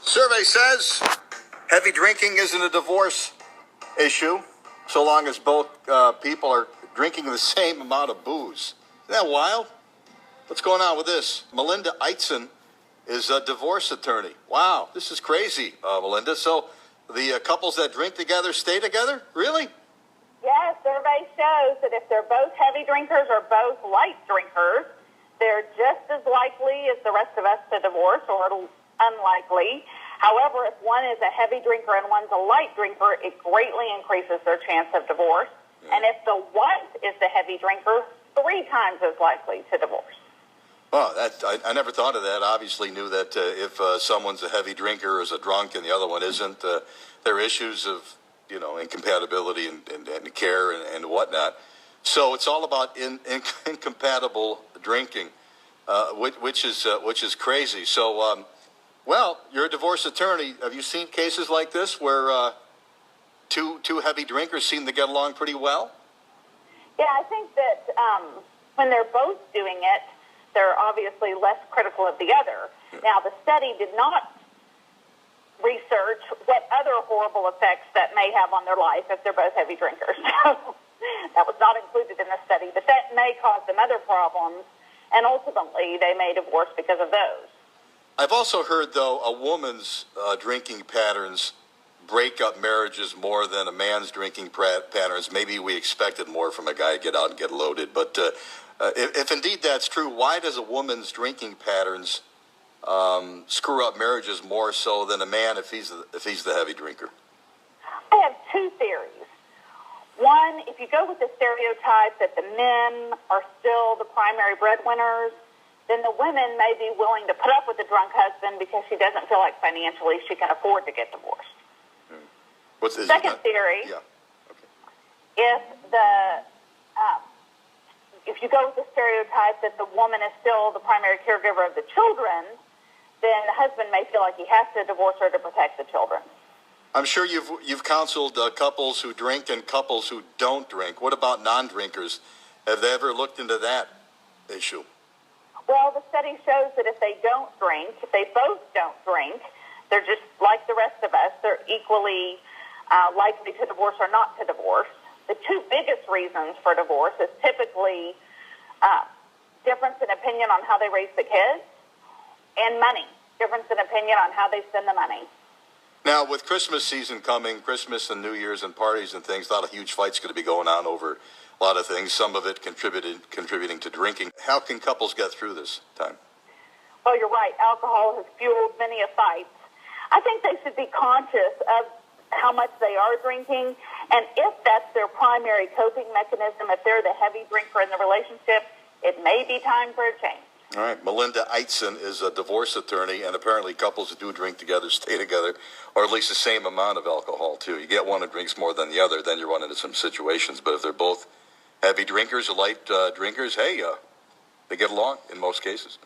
Survey says heavy drinking isn't a divorce issue so long as both people are drinking the same amount of booze. Isn't that wild? What's going on with this? Melinda Eitzen is a divorce attorney. Wow, this is crazy, Melinda. So the couples that drink together stay together? Really? Yes, survey shows that if they're both heavy drinkers or both light drinkers, they're just as likely as the rest of us to divorce, or unlikely. However, if one is a heavy drinker and one's a light drinker, it greatly increases their chance of divorce. Yeah. And if the wife is the heavy drinker, 3 times as likely to divorce. Well, I never thought of that. Obviously knew that if someone's a heavy drinker or is a drunk and the other one isn't, there are issues of, incompatibility and care and whatnot. So it's all about incompatible drinking, which is crazy. So, well, you're a divorce attorney. Have you seen cases like this where two heavy drinkers seem to get along pretty well? Yeah, I think that when they're both doing it, they're obviously less critical of the other. Yeah. Now, the study did not research what other horrible effects that may have on their life if they're both heavy drinkers. So that was not included in the study, but that may cause them other problems, and ultimately they may divorce because of those. I've also heard, though, a woman's drinking patterns break up marriages more than a man's drinking patterns. Maybe we expected more from a guy to get out and get loaded, but if indeed that's true, why does a woman's drinking patterns screw up marriages more so than a man if he's the heavy drinker? I have 2 theories. One, if you go with the stereotype that the men are still the primary breadwinners, then the women may be willing to put up with the drunk husband because she doesn't feel like financially she can afford to get divorced. Second theory, yeah. Okay. If you go with the stereotype that the woman is still the primary caregiver of the children, then the husband may feel like he has to divorce her to protect the children. I'm sure you've counseled couples who drink and couples who don't drink. What about non-drinkers? Have they ever looked into that issue? Well, the study shows that if they don't drink, if they both don't drink, they're just like the rest of us. They're equally likely to divorce or not to divorce. The 2 biggest reasons for divorce is typically difference in opinion on how they raise the kids and money, difference in opinion on how they spend the money. Now, with Christmas season coming, Christmas and New Year's and parties and things, a lot of huge fights going to be going on over a lot of things, some of it contributing to drinking. How can couples get through this time? Well, you're right. Alcohol has fueled many a fight. I think they should be conscious of how much they are drinking, and if that's their primary coping mechanism, if they're the heavy drinker in the relationship, it may be time for a change. All right. Melinda Eitzen is a divorce attorney, and apparently couples who do drink together stay together, or at least the same amount of alcohol, too. You get one who drinks more than the other, then you run into some situations. But if they're both heavy drinkers or light drinkers, hey, they get along in most cases.